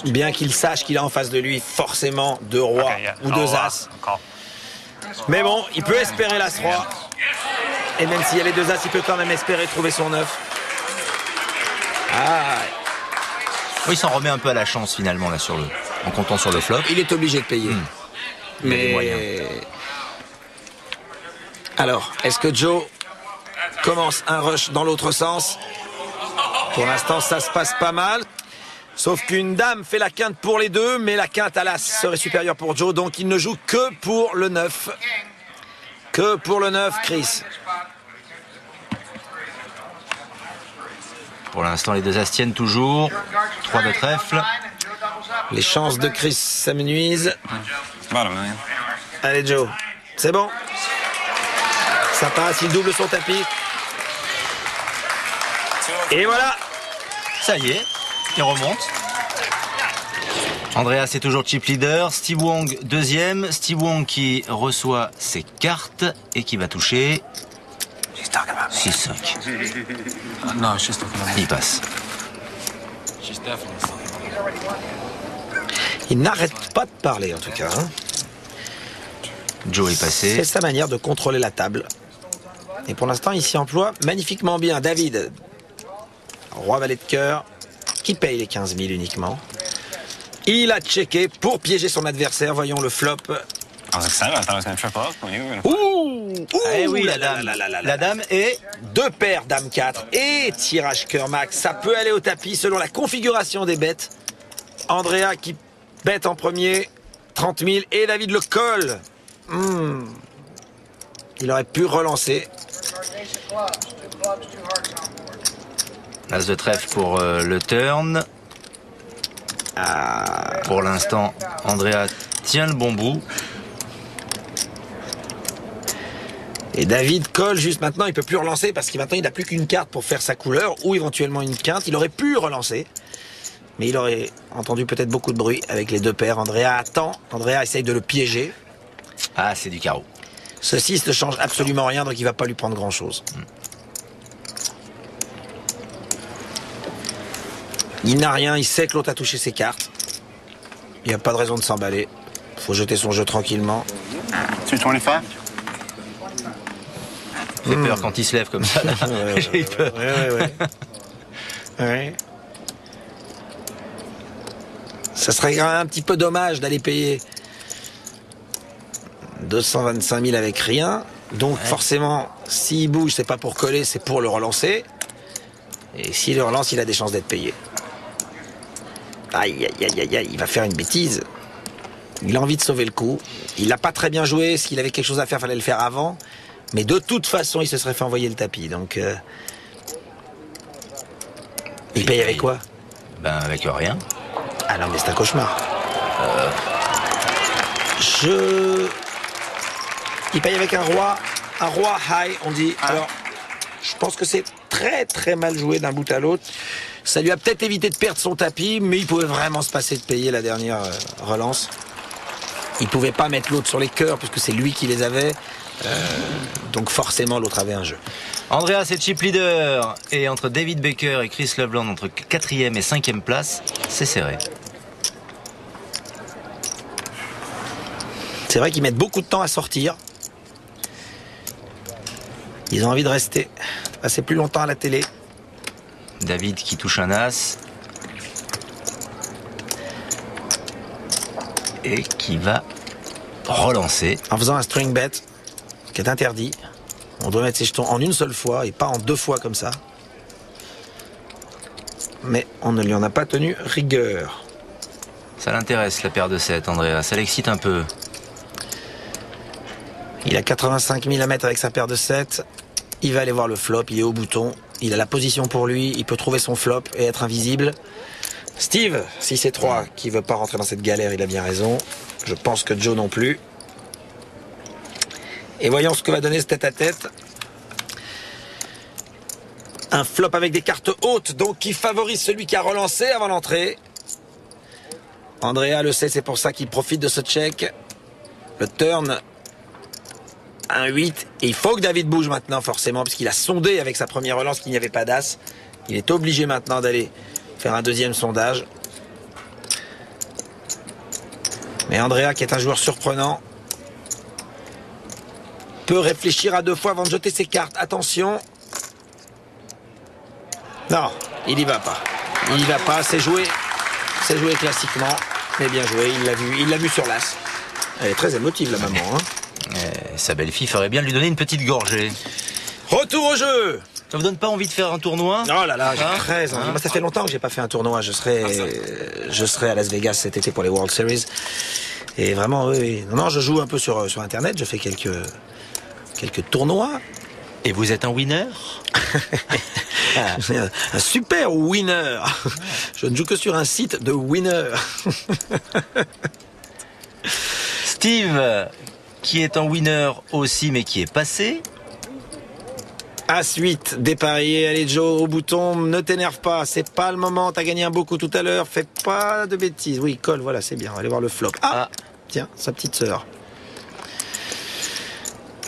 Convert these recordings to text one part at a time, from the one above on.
Bien qu'il sache qu'il a en face de lui forcément deux rois ou deux as. Mais bon, il peut espérer l'as-roi. Et même s'il y a les deux as, il peut quand même espérer trouver son 9. Ah. Oui, il s'en remet un peu à la chance finalement là en comptant sur le flop. Il est obligé de payer. Mais alors, est-ce que Joe commence un rush dans l'autre sens? Pour l'instant, ça se passe pas mal. Sauf qu'une dame fait la quinte pour les deux, mais la quinte à l'as serait supérieure pour Joe, donc il ne joue que pour le 9. Que pour le 9, Chris. Pour l'instant, les deux as tiennent toujours. 3 de trèfle. Les chances de Chris s'amenuisent. Allez, Joe. C'est bon. Ça passe, il double son tapis. Et voilà. Ça y est, il remonte. Andreas est toujours chip leader. Steve Wong deuxième. Steve Wong qui reçoit ses cartes et qui va toucher 6-5. Il passe. Il n'arrête pas de parler en tout cas. Joe est passé. C'est sa manière de contrôler la table. Et pour l'instant, il s'y emploie magnifiquement bien. David, roi valet de cœur, qui paye les 15 000 uniquement. Il a checké pour piéger son adversaire. Voyons le flop. Eh oui, la dame est... Deux paires, dame 4 et tirage cœur max. Ça peut aller au tapis selon la configuration des bêtes. Andrea qui bête en premier, 30 000, et David le colle. Il aurait pu relancer. As de trèfle pour le turn. Pour l'instant, Andrea tient le bon bout. Et David colle juste maintenant, il peut plus relancer parce qu'il maintenant il n'a plus qu'une carte pour faire sa couleur ou éventuellement une quinte. Il aurait pu relancer, mais il aurait entendu peut-être beaucoup de bruit avec les deux paires. Andrea attend, Andrea essaye de le piéger. Ah, c'est du carreau. Ce 6 ne change absolument rien, donc il ne va pas lui prendre grand-chose. Il n'a rien, il sait que l'autre a touché ses cartes. Il n'y a pas de raison de s'emballer. Il faut jeter son jeu tranquillement. 225. Fait peur quand il se lève comme ça. J'ai eu peur. Ouais. Ça serait quand même un petit peu dommage d'aller payer 225 000 avec rien. Donc forcément, s'il bouge, c'est pas pour coller, c'est pour le relancer. Et s'il le relance, il a des chances d'être payé. Aïe, il va faire une bêtise. Il a envie de sauver le coup. Il n'a pas très bien joué. S'il avait quelque chose à faire, il fallait le faire avant. Mais de toute façon, il se serait fait envoyer le tapis. Donc, il paye avec quoi? Ben, avec rien. Ah non, mais c'est un cauchemar. Il paye avec un roi high, on dit. Alors, je pense que c'est très très mal joué d'un bout à l'autre. Ça lui a peut-être évité de perdre son tapis, mais il pouvait vraiment se passer de payer la dernière relance. Il pouvait pas mettre l'autre sur les cœurs, puisque c'est lui qui les avait. Donc forcément, l'autre avait un jeu. Andrea, c'est chip leader. Et entre David Baker et Chris Loveland, entre 4e et 5e place, c'est serré. C'est vrai qu'ils mettent beaucoup de temps à sortir. Ils ont envie de rester, de passer plus longtemps à la télé. David qui touche un as. Et qui va relancer. En faisant un string bet, qui est interdit. On doit mettre ses jetons en une seule fois et pas en deux fois comme ça. Mais on ne lui en a pas tenu rigueur. Ça l'intéresse, la paire de 7, Andrea. Ça l'excite un peu. Il a 85 000 à mettre avec sa paire de 7. Il va aller voir le flop, il est au bouton. Il a la position pour lui, il peut trouver son flop et être invisible. Steve, si c'est 3 qui veut pas rentrer dans cette galère, il a bien raison. Je pense que Joe non plus. Et voyons ce que va donner ce tête-à-tête. Un flop avec des cartes hautes, donc qui favorise celui qui a relancé avant l'entrée. Andrea le sait, c'est pour ça qu'il profite de ce check. Le turn, un 8. Et il faut que David bouge maintenant, forcément, puisqu'il a sondé avec sa première relance qu'il n'y avait pas d'as. Il est obligé maintenant d'aller faire un deuxième sondage. Mais Andrea, qui est un joueur surprenant, peut réfléchir à 2 fois avant de jeter ses cartes. Attention. Non, il y va pas. Il y va pas, c'est joué classiquement. Mais bien joué, il l'a vu sur l'as. Elle est très émotive, la maman. Hein. Sa belle-fille ferait bien de lui donner une petite gorgée. Retour au jeu. Ça vous donne pas envie de faire un tournoi? Oh là là, j'ai très envie. Moi, ça fait longtemps que j'ai pas fait un tournoi. Je serai à Las Vegas cet été pour les World Series. Et vraiment, oui. Non, je joue un peu sur Internet. Je fais quelques tournois. Et vous êtes un winner? Un super winner. Je ne joue que sur un site de winner. Steve, qui est un winner aussi, mais qui est passé. As-8, dépareillé, allez Joe, au bouton, ne t'énerve pas, c'est pas le moment, t'as gagné un beau coup tout à l'heure, fais pas de bêtises. Oui, colle, voilà, c'est bien, allez voir le flop. Ah, tiens, sa petite sœur.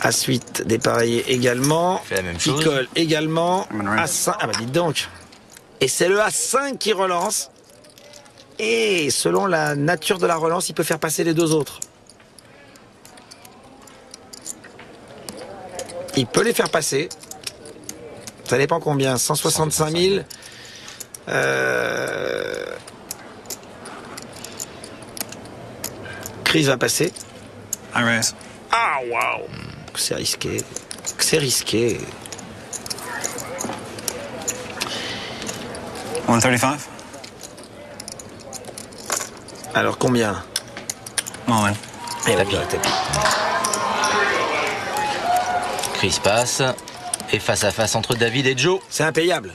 As-8, dépareillé également. Fait la même chose. Il colle également. As-5, ah bah dites donc. Et c'est le As-5 qui relance. Et selon la nature de la relance, il peut faire passer les 2 autres. Il peut les faire passer. Ça dépend combien, 165 000. Chris va passer. I raise. Ah, waouh. C'est risqué. C'est risqué. 135. Alors combien? All in. Et la tapis. Chris passe. Et face à face entre David et Joe. C'est impayable.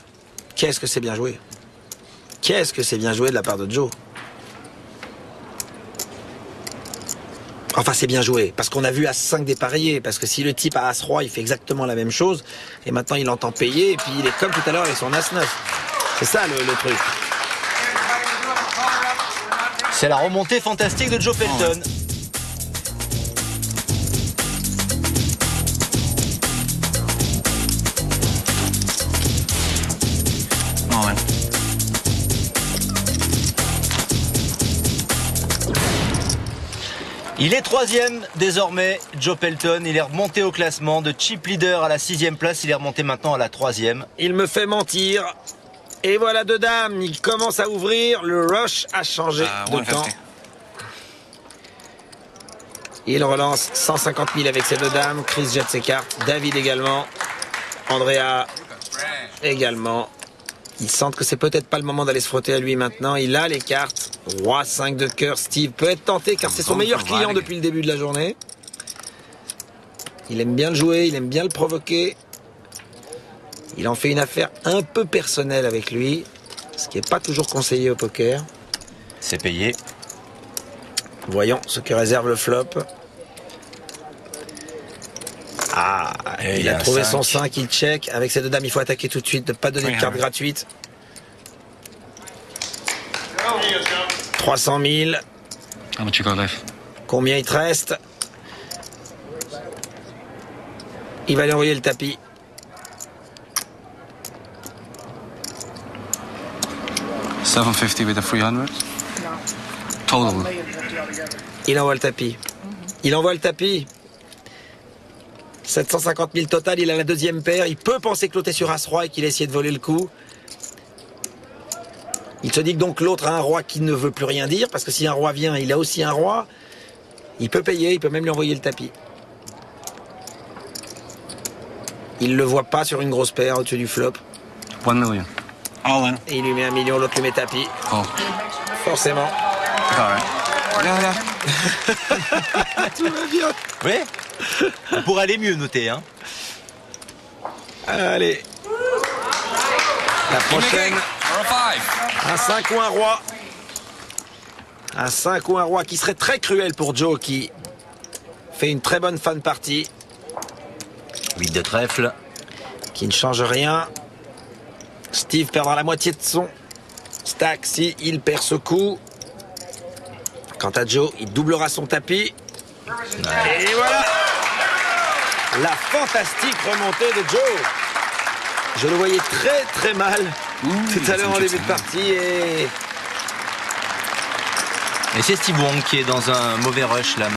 Qu'est-ce que c'est bien joué. Qu'est-ce que c'est bien joué de la part de Joe. Enfin, c'est bien joué, parce qu'on a vu As-5 dépareillé, parce que si le type a As-Roi, il fait exactement la même chose, et maintenant il entend payer, et puis il est comme tout à l'heure avec son As-9. C'est ça le truc. C'est la remontée fantastique de Joe Pelton. All in. Il est 3e désormais, Joe Pelton. Il est remonté au classement de chip leader à la 6e place. Il est remonté maintenant à la 3e. Il me fait mentir. Et voilà 2 dames. Il commence à ouvrir. Le rush a changé de 150. temps. Il relance 150 000 avec ses 2 dames. Chris jette ses cartes. David également. Andrea également. Ils sentent que c'est peut-être pas le moment d'aller se frotter à lui maintenant. Il a les cartes. Roi 5 de cœur. Steve peut être tenté car c'est son meilleur client depuis le début de la journée. Il aime bien le jouer, il aime bien le provoquer. Il en fait une affaire un peu personnelle avec lui, ce qui n'est pas toujours conseillé au poker. C'est payé. Voyons ce que réserve le flop. Ah, et il a trouvé 5. son 5, il check. Avec ses 2 dames, il faut attaquer tout de suite, ne pas donner de carte gratuite. 300 000. How much you got left? Combien il te reste? Il va lui envoyer le tapis. $750 with a 300. Total. Il envoie le tapis. Il envoie le tapis. 750 000 total, il a la 2e paire. Il peut penser que l'autre est sur As-Roi et qu'il a essayé de voler le coup. Il se dit que donc l'autre a un roi qui ne veut plus rien dire, parce que si un roi vient, il a aussi un roi. Il peut payer, il peut même lui envoyer le tapis. Il ne le voit pas sur une grosse paire au-dessus du flop. 1 million. All in. Et il lui met 1 million, l'autre lui met tapis. Oh. Forcément. All right. Yeah. Tout va bien. Oui. On pourrait aller mieux noter, hein. Allez. La prochaine. Un 5 ou un roi. Un 5 ou un roi qui serait très cruel pour Joe qui fait une très bonne fin de partie. 8 de trèfle. Qui ne change rien. Steve perdra la moitié de son stack si il perd ce coup. Quant à Joe, il doublera son tapis. Et voilà la fantastique remontée de Joe. Je le voyais très très mal tout à l'heure en début de partie et Et c'est Steve Wong qui est dans un mauvais rush là.